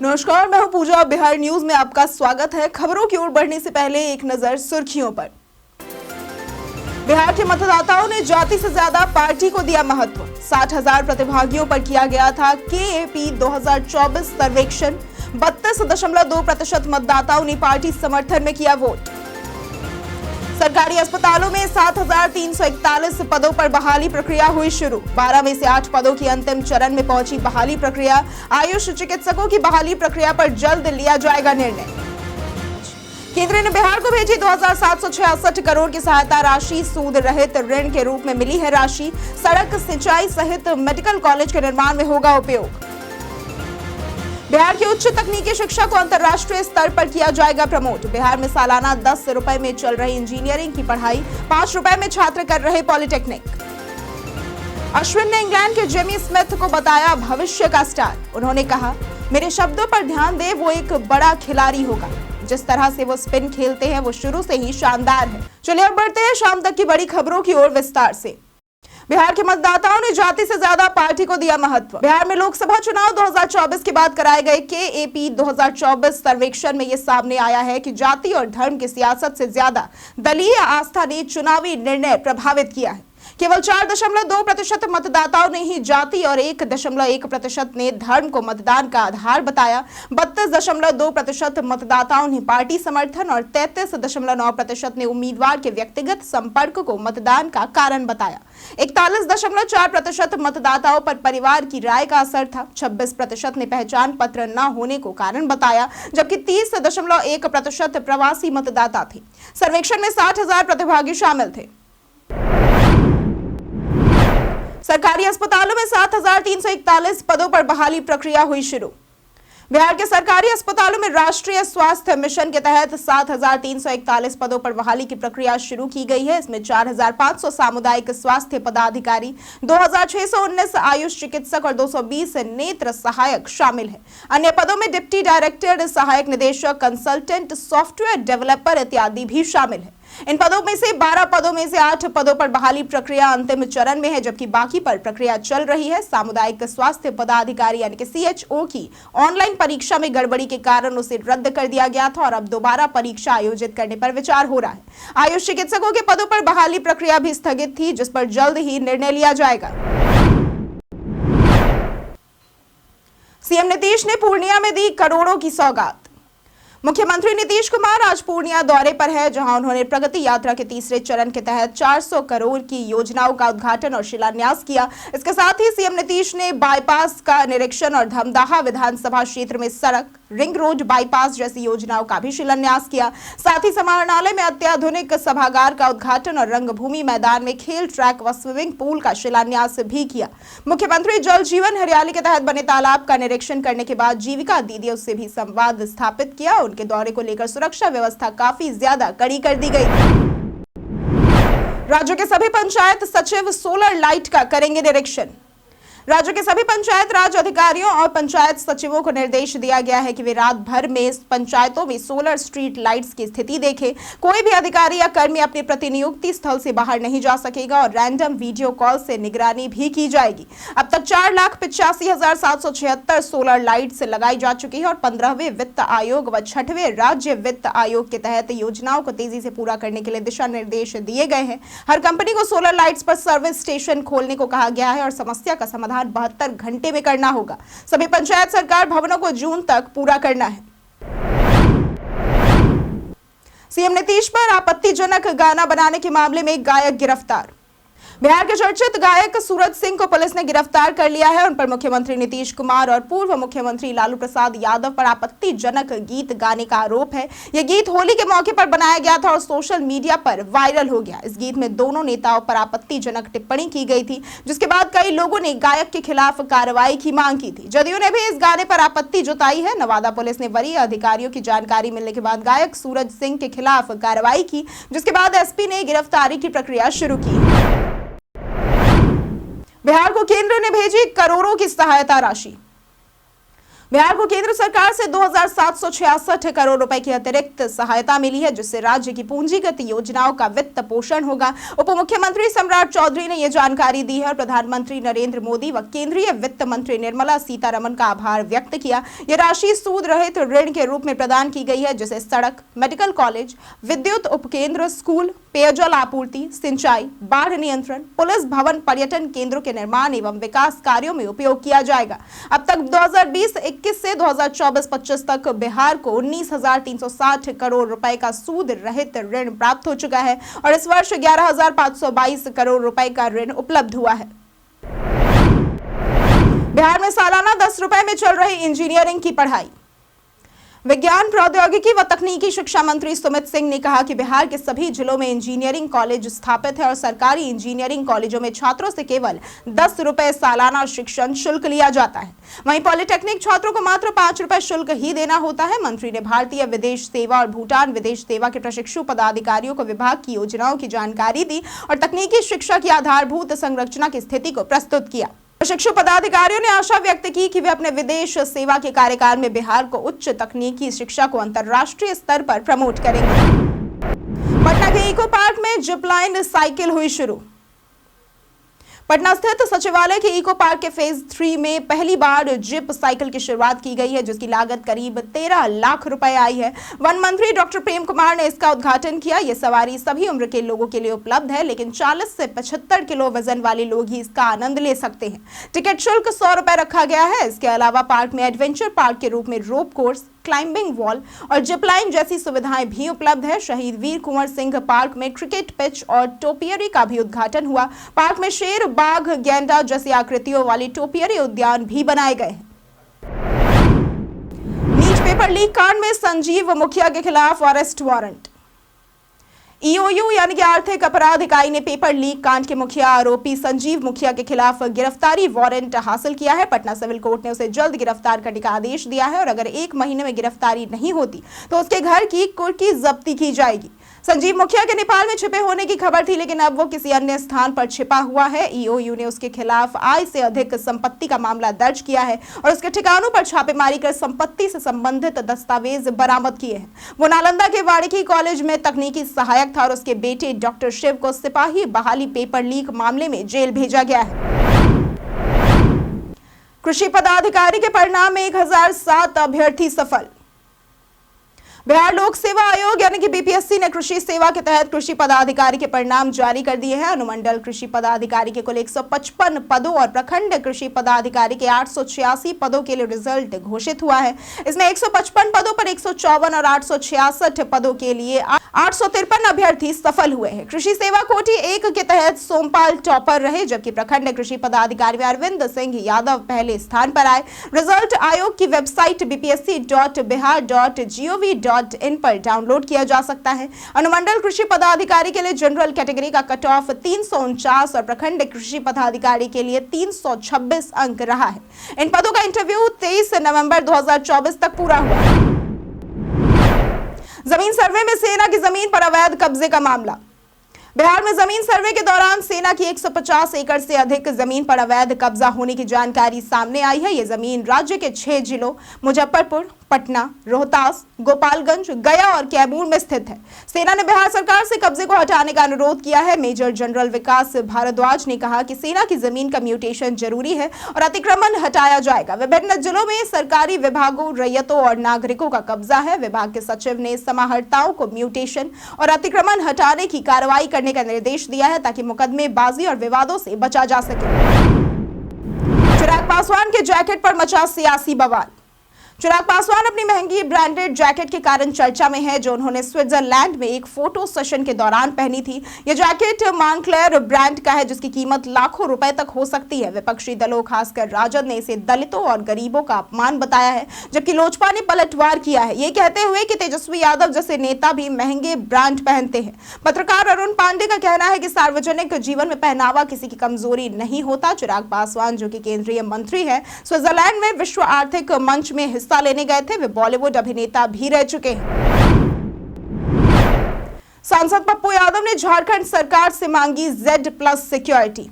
नमस्कार, मैं हूं पूजा। बिहार न्यूज में आपका स्वागत है। खबरों की ओर बढ़ने से पहले एक नजर सुर्खियों पर। बिहार के मतदाताओं ने जाति से ज्यादा पार्टी को दिया महत्व। 60,000 प्रतिभागियों पर किया गया था KAP 2024 सर्वेक्षण। 32.2% मतदाताओं ने पार्टी समर्थन में किया वोट। सरकारी अस्पतालों में 7,341 पदों पर बहाली प्रक्रिया हुई शुरू। 12 में से 8 पदों की अंतिम चरण में पहुंची बहाली प्रक्रिया। आयुष चिकित्सकों की बहाली प्रक्रिया पर जल्द लिया जाएगा निर्णय। केंद्र ने बिहार को भेजी 2,766 करोड़ की सहायता राशि। सूद रहित ऋण के रूप में मिली है राशि। सड़क, सिंचाई सहित मेडिकल कॉलेज के निर्माण में होगा उपयोग। बिहार की उच्च तकनीकी शिक्षा को अंतर्राष्ट्रीय स्तर पर किया जाएगा प्रमोट। बिहार में सालाना 10 रुपए में चल रही इंजीनियरिंग की पढ़ाई, 5 रुपए में छात्र कर रहे पॉलिटेक्निक। अश्विन ने इंग्लैंड के जेमी स्मिथ को बताया भविष्य का स्टार। उन्होंने कहा, मेरे शब्दों पर ध्यान दे, वो एक बड़ा खिलाड़ी होगा। जिस तरह से वो स्पिन खेलते हैं वो शुरू से ही शानदार है। चलिए अब बढ़ते हैं शाम तक की बड़ी खबरों की ओर विस्तार से। बिहार के मतदाताओं ने जाति से ज्यादा पार्टी को दिया महत्व। बिहार में लोकसभा चुनाव 2024 के बाद कराए गए KAP 2024 सर्वेक्षण में यह सामने आया है कि जाति और धर्म की सियासत से ज्यादा दलीय आस्था ने चुनावी निर्णय प्रभावित किया है। केवल 4.2% मतदाताओं ने ही जाति और 1.1% ने धर्म को मतदान का आधार बताया। 32.2% मतदाताओं ने पार्टी समर्थन और 33.9% ने उम्मीदवार के व्यक्तिगत संपर्क को मतदान का कारण बताया। 41.4% मतदाताओं पर परिवार की राय का असर था। 26% ने पहचान पत्र न होने को कारण बताया, जबकि 30.1% प्रवासी मतदाता थे। सर्वेक्षण में 60,000 प्रतिभागी शामिल थे। सरकारी अस्पतालों में 7,341 पदों पर बहाली प्रक्रिया हुई शुरू। बिहार के सरकारी अस्पतालों में राष्ट्रीय स्वास्थ्य मिशन के तहत 7,341 पदों पर बहाली की प्रक्रिया शुरू की गई है। इसमें 4,500 सामुदायिक स्वास्थ्य पदाधिकारी, 2,619 आयुष चिकित्सक और 220 नेत्र सहायक शामिल है। अन्य पदों में डिप्टी डायरेक्टर, सहायक निदेशक, कंसल्टेंट, सॉफ्टवेयर डेवलपर इत्यादि भी शामिल है। इन पदों में से 12 पदों में से 8 पदों पर बहाली प्रक्रिया अंतिम चरण में है, जबकि बाकी पर प्रक्रिया चल रही है। सामुदायिक स्वास्थ्य पदाधिकारी यानी कि CHO की ऑनलाइन परीक्षा में गड़बड़ी के कारण उसे रद्द कर दिया गया था और अब दोबारा परीक्षा आयोजित करने पर विचार हो रहा है। आयुष चिकित्सकों के पदों पर बहाली प्रक्रिया भी स्थगित थी, जिस पर जल्द ही निर्णय लिया जाएगा। सीएम नीतीश ने पूर्णिया में दी करोड़ों की सौगात। मुख्यमंत्री नीतीश कुमार आज पूर्णिया दौरे पर है, जहां उन्होंने प्रगति यात्रा के तीसरे चरण के तहत 400 करोड़ की योजनाओं का उद्घाटन और शिलान्यास किया। इसके साथ ही सीएम नीतीश ने बाईपास का निरीक्षण और धमदाहा विधानसभा क्षेत्र में सड़क, रिंग रोड, बाईपास जैसी योजनाओं का भी शिलान्यास किया। साथ ही समाहरणालय में अत्याधुनिक सभागार का उद्घाटन और रंगभूमि मैदान में खेल ट्रैक व स्विमिंग पूल का शिलान्यास भी किया। मुख्यमंत्री जल जीवन हरियाली के तहत बने तालाब का निरीक्षण करने के बाद जीविका दीदियों से भी संवाद स्थापित किया। उनके दौरे को लेकर सुरक्षा व्यवस्था काफी ज्यादा कड़ी कर दी गई। राज्य के सभी पंचायत सचिव सोलर लाइट का करेंगे निरीक्षण। राज्य के सभी पंचायत राज अधिकारियों और पंचायत सचिवों को निर्देश दिया गया है कि वे रात भर में पंचायतों में सोलर स्ट्रीट लाइट्स की स्थिति देखें। कोई भी अधिकारी या कर्मी अपने प्रतिनियुक्ति स्थल से बाहर नहीं जा सकेगा और रैंडम वीडियो कॉल से निगरानी भी की जाएगी। अब तक 4,85,776 सोलर लाइट्स लगाई जा चुकी है और 15वें वित्त आयोग व 6वें राज्य वित्त आयोग के तहत योजनाओं को तेजी से पूरा करने के लिए दिशा निर्देश दिए गए हैं। हर कंपनी को सोलर लाइट्स पर सर्विस स्टेशन खोलने को कहा गया है और समस्या का समाधान 72 घंटे में करना होगा। सभी पंचायत सरकार भवनों को जून तक पूरा करना है। सीएम नीतीश पर आपत्तिजनक गाना बनाने के मामले में गायक गिरफ्तार। बिहार के चर्चित गायक सूरज सिंह को पुलिस ने गिरफ्तार कर लिया है। उन पर मुख्यमंत्री नीतीश कुमार और पूर्व मुख्यमंत्री लालू प्रसाद यादव पर आपत्तिजनक गीत गाने का आरोप है। यह गीत होली के मौके पर बनाया गया था और सोशल मीडिया पर वायरल हो गया। इस गीत में दोनों नेताओं पर आपत्तिजनक टिप्पणी की गई थी, जिसके बाद कई लोगों ने गायक के खिलाफ कार्रवाई की मांग की थी। जदयू ने भी इस गाने पर आपत्ति जताई है। नवादा पुलिस ने वरीय अधिकारियों की जानकारी मिलने के बाद गायक सूरज सिंह के खिलाफ कार्रवाई की, जिसके बाद SP ने गिरफ्तारी की प्रक्रिया शुरू की। बिहार को केंद्र ने भेजी करोड़ों की सहायता राशि। बिहार को केंद्र सरकार से 2766 करोड़ रुपए की अतिरिक्त सहायता मिली है, जिससे राज्य की पूंजीगत योजनाओं का वित्त पोषण होगा। उप मुख्यमंत्री सम्राट चौधरी ने यह जानकारी दी है और प्रधानमंत्री नरेंद्र मोदी व केंद्रीय वित्त मंत्री निर्मला सीतारमण का आभार व्यक्त किया। यह राशि सूद रहित ऋण के रूप में प्रदान की गई है, जिसे सड़क, मेडिकल कॉलेज, विद्युत उपकेंद्र, स्कूल, पेयजल आपूर्ति, सिंचाई, बाढ़ नियंत्रण, पुलिस भवन, पर्यटन केंद्रों के निर्माण एवं विकास कार्यों में उपयोग किया जाएगा। अब तक 2020-21 से 2024-25 तक बिहार को 19,360 करोड़ रुपए का सूद रहित ऋण प्राप्त हो चुका है और इस वर्ष 11,522 करोड़ रुपए का ऋण उपलब्ध हुआ है। बिहार में सालाना 10 रुपए में चल रही इंजीनियरिंग की पढ़ाई। विज्ञान, प्रौद्योगिकी व तकनीकी शिक्षा मंत्री सुमित सिंह ने कहा कि बिहार के सभी जिलों में इंजीनियरिंग कॉलेज स्थापित है और सरकारी इंजीनियरिंग कॉलेजों में छात्रों से केवल 10 रुपए सालाना शिक्षण शुल्क लिया जाता है। वहीं पॉलिटेक्निक छात्रों को मात्र 5 रुपए शुल्क ही देना होता है। मंत्री ने भारतीय विदेश सेवा और भूटान विदेश सेवा के प्रशिक्षु पदाधिकारियों को विभाग की योजनाओं की जानकारी दी और तकनीकी शिक्षा की आधारभूत संरचना की स्थिति को प्रस्तुत किया। प्रशिक्षु पदाधिकारियों ने आशा व्यक्त की कि वे अपने विदेश सेवा के कार्यकाल में बिहार को उच्च तकनीकी शिक्षा को अंतर्राष्ट्रीय स्तर पर प्रमोट करेंगे। पटना के इको पार्क में जिपलाइन साइकिल हुई शुरू। पटना स्थित सचिवालय के इको पार्क के फेज 3 में पहली बार जिप साइकिल की शुरुआत की गई है, जिसकी लागत करीब 13 लाख रुपए आई है। वन मंत्री डॉक्टर प्रेम कुमार ने इसका उद्घाटन किया। यह सवारी सभी उम्र के लोगों के लिए उपलब्ध है, लेकिन 40 से 75 किलो वजन वाले लोग ही इसका आनंद ले सकते हैं। टिकट शुल्क 100 रुपए रखा गया है। इसके अलावा पार्क में एडवेंचर पार्क के रूप में रोप कोर्स, क्लाइंबिंग वॉल और जिपलाइन जैसी सुविधाएं भी उपलब्ध है। शहीद वीर कुंवर सिंह पार्क में क्रिकेट पिच और टोपियरी का भी उद्घाटन हुआ। पार्क में शेर, बाघ, गैंडा जैसी आकृतियों वाली टोपियरी उद्यान भी बनाए गए हैं। नीट पेपर लीक कांड में संजीव मुखिया के खिलाफ अरेस्ट वारंट। ईओयू यानी कि आर्थिक अपराध इकाई ने पेपर लीक कांड के मुखिया आरोपी संजीव मुखिया के खिलाफ गिरफ्तारी वारंट हासिल किया है। पटना सिविल कोर्ट ने उसे जल्द गिरफ्तार करने का आदेश दिया है और अगर 1 महीने में गिरफ्तारी नहीं होती तो उसके घर की कुर्की जब्ती की जाएगी। संजीव मुखिया के नेपाल में छिपे होने की खबर थी, लेकिन अब वो किसी अन्य स्थान पर छिपा हुआ है। ईओयू ने उसके खिलाफ आय से अधिक संपत्ति का मामला दर्ज किया है और उसके ठिकानों पर छापेमारी कर संपत्ति से संबंधित दस्तावेज बरामद किए हैं। वो नालंदा के वाड़िकी कॉलेज में तकनीकी सहायक था और उसके बेटे डॉक्टर शिव को सिपाही बहाली पेपर लीक मामले में जेल भेजा गया है। कृषि पदाधिकारी के परिणाम में 1007 अभ्यर्थी सफल। बिहार लोक सेवा आयोग यानी कि बीपीएससी ने कृषि सेवा के तहत कृषि पदाधिकारी के परिणाम जारी कर दिए हैं। अनुमंडल कृषि पदाधिकारी के कुल 155 पदों और प्रखंड कृषि पदाधिकारी के 886 पदों के लिए रिजल्ट घोषित हुआ है। इसमें 155 पदों पर 154 और 866 पदों के लिए 853 अभ्यर्थी सफल हुए हैं। कृषि सेवा कोटि 1 के तहत सोमपाल टॉपर रहे, जबकि प्रखंड कृषि पदाधिकारी में अरविंद सिंह यादव पहले स्थान पर आए। रिजल्ट आयोग की वेबसाइट bpsc.bihar.gov.in पर डाउनलोड किया जा सकता है। अनुमंडल कृषि पदाधिकारी के लिए जनरल कैटेगरी का कट ऑफ 349 और प्रखंड कृषि पदाधिकारी के लिए 326 अंक रहा है। इन पदों का इंटरव्यू 23 नवंबर 2024 तक पूरा हुआ। जमीन सर्वे में सेना की जमीन पर अवैध कब्जे का मामला। बिहार में जमीन सर्वे के दौरान सेना की 150 एकड़ से अधिक जमीन पर अवैध कब्जा होने की जानकारी सामने आई है। यह जमीन राज्य के 6 जिलों मुजफ्फरपुर, पटना, रोहतास, गोपालगंज, गया और कैमूर में स्थित है। सेना ने बिहार सरकार से कब्जे को हटाने का अनुरोध किया है। मेजर जनरल विकास भारद्वाज ने कहा कि सेना की जमीन का म्यूटेशन जरूरी है और अतिक्रमण हटाया जाएगा। विभिन्न जिलों में सरकारी विभागों, रैयतों और नागरिकों का कब्जा है। विभाग के सचिव ने समाहर्ताओं को म्यूटेशन और अतिक्रमण हटाने की कार्रवाई करने का निर्देश दिया है ताकि मुकदमेबाजी और विवादों से बचा जा सके। चिराग पासवान के जैकेट पर मचा सियासी बवाल। चिराग पासवान अपनी महंगी ब्रांडेड जैकेट के कारण चर्चा में है, जो उन्होंने स्विट्जरलैंड में एक फोटो सेशन के दौरान पहनी थी। यह जैकेट मॉन्क्लेर ब्रांड का है, जिसकी कीमत लाखों रुपए तक हो सकती है। विपक्षी दलों, खासकर राजद, ने इसे दलितों और गरीबों का अपमान बताया है, जबकि लोजपा ने पलटवार किया है, ये कहते हुए कि तेजस्वी यादव जैसे नेता भी महंगे ब्रांड पहनते हैं। पत्रकार अरुण पांडे का कहना है कि सार्वजनिक जीवन में पहनावा किसी की कमजोरी नहीं होता। चिराग पासवान, जो कि केंद्रीय मंत्री है, स्विट्जरलैंड में विश्व आर्थिक मंच में हिस्सा लेने गए थे। वे बॉलीवुड अभिनेता भी रह चुके हैं। सांसद पप्पू यादव ने झारखंड सरकार से मांगी Z+ सिक्योरिटी।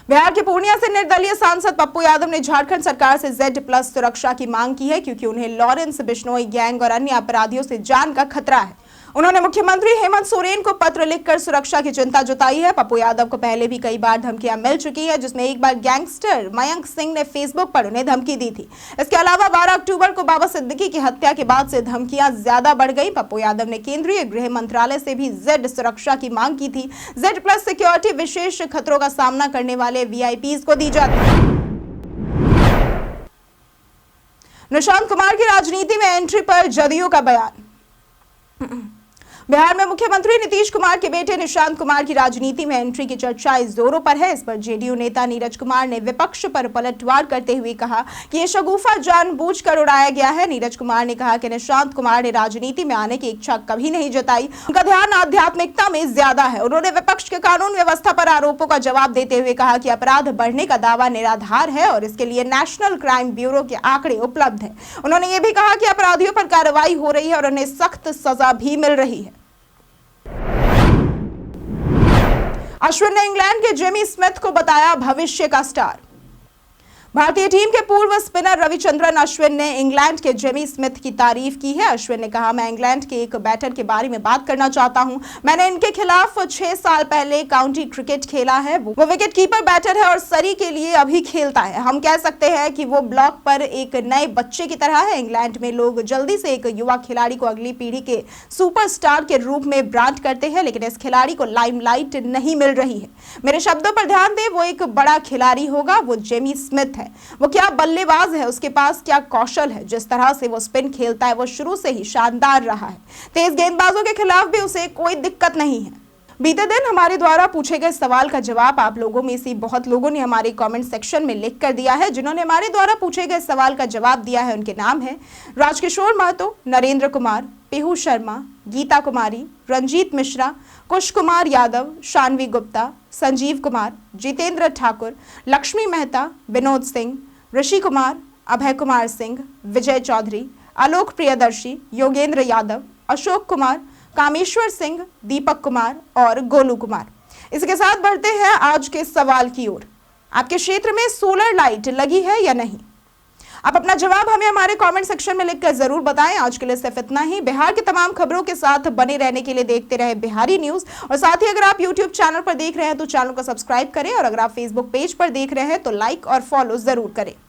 बिहार के पूर्णिया से निर्दलीय सांसद पप्पू यादव ने झारखंड सरकार से Z+ सुरक्षा की मांग की है, क्योंकि उन्हें लॉरेंस बिश्नोई गैंग और अन्य अपराधियों से जान का खतरा है। उन्होंने मुख्यमंत्री हेमंत सोरेन को पत्र लिखकर सुरक्षा की चिंता जताई है। पप्पू यादव को पहले भी कई बार धमकियां मिल चुकी हैं, जिसमें एक बार गैंगस्टर मयंक सिंह ने फेसबुक पर उन्हें धमकी दी थी। इसके अलावा 12 अक्टूबर को बाबा सिद्दीकी की हत्या के बाद से धमकियां ज्यादा बढ़ गई। पप्पू यादव ने केंद्रीय गृह मंत्रालय से भी Z सुरक्षा की मांग की थी। Z+ सिक्योरिटी विशेष खतरों का सामना करने वाले VIPs को दी जाती है। निशांत कुमार की राजनीति में एंट्री पर जदयू का बयान। बिहार में मुख्यमंत्री नीतीश कुमार के बेटे निशांत कुमार की राजनीति में एंट्री की चर्चाएं जोरों पर है। इस पर जेडीयू नेता नीरज कुमार ने विपक्ष पर पलटवार करते हुए कहा कि यह शगुफा जानबूझकर उड़ाया गया है। नीरज कुमार ने कहा कि निशांत कुमार ने राजनीति में आने की इच्छा कभी नहीं जताई, उनका ध्यान आध्यात्मिकता में ज्यादा है। उन्होंने विपक्ष के कानून व्यवस्था पर आरोपों का जवाब देते हुए कहा कि अपराध बढ़ने का दावा निराधार है और इसके लिए नेशनल क्राइम ब्यूरो के आंकड़े उपलब्ध है। उन्होंने ये भी कहा कि अपराधियों पर कार्रवाई हो रही है और उन्हें सख्त सजा भी मिल रही है। अश्विन ने इंग्लैंड के जेमी स्मिथ को बताया भविष्य का स्टार। भारतीय टीम के पूर्व स्पिनर रविचंद्रन अश्विन ने इंग्लैंड के जेमी स्मिथ की तारीफ की है। अश्विन ने कहा, मैं इंग्लैंड के एक बैटर के बारे में बात करना चाहता हूं। मैंने इनके खिलाफ 6 साल पहले काउंटी क्रिकेट खेला है। वो विकेट कीपर बैटर है और सरी के लिए अभी खेलता है। हम कह सकते हैं कि वो ब्लॉक पर एक नए बच्चे की तरह है। इंग्लैंड में लोग जल्दी से एक युवा खिलाड़ी को अगली पीढ़ी के सुपरस्टार के रूप में ब्रांड करते हैं, लेकिन इस खिलाड़ी को लाइमलाइट नहीं मिल रही है। मेरे शब्दों पर ध्यान दें, वो एक बड़ा खिलाड़ी होगा। वो जेमी स्मिथ है। वो क्या बल्लेबाज है, उसके पास क्या कौशल है। जिस तरह से वो स्पिन खेलता है वो शुरू से ही शानदार रहा है। तेज गेंदबाजों के खिलाफ भी उसे कोई दिक्कत नहीं है। बीते दिन हमारे द्वारा पूछे गए सवाल का जवाब आप लोगों में से बहुत लोगों ने हमारे कमेंट सेक्शन में लिख कर दिया है। जिन्होंने हमारे द्वारा पूछे गए सवाल का जवाब दिया है उनके नाम है राजकिशोर महतो, नरेंद्र कुमार, पीहू शर्मा, गीता कुमारी, रंजीत मिश्रा, कुश कुमार यादव, शानवी गुप्ता, संजीव कुमार, जितेंद्र ठाकुर, लक्ष्मी मेहता, विनोद सिंह, ऋषि कुमार, अभय कुमार सिंह, विजय चौधरी, आलोक प्रियदर्शी, योगेंद्र यादव, अशोक कुमार, कामेश्वर सिंह, दीपक कुमार और गोलू कुमार। इसके साथ बढ़ते हैं आज के सवाल की ओर। आपके क्षेत्र में सोलर लाइट लगी है या नहीं? आप अपना जवाब हमें हमारे कमेंट सेक्शन में लिखकर जरूर बताएं। आज के लिए सिर्फ इतना ही। बिहार की तमाम खबरों के साथ बने रहने के लिए देखते रहे बिहारी न्यूज। और साथ ही अगर आप यूट्यूब चैनल पर देख रहे हैं तो चैनल को सब्सक्राइब करें और अगर आप फेसबुक पेज पर देख रहे हैं तो लाइक और फॉलो जरूर करें।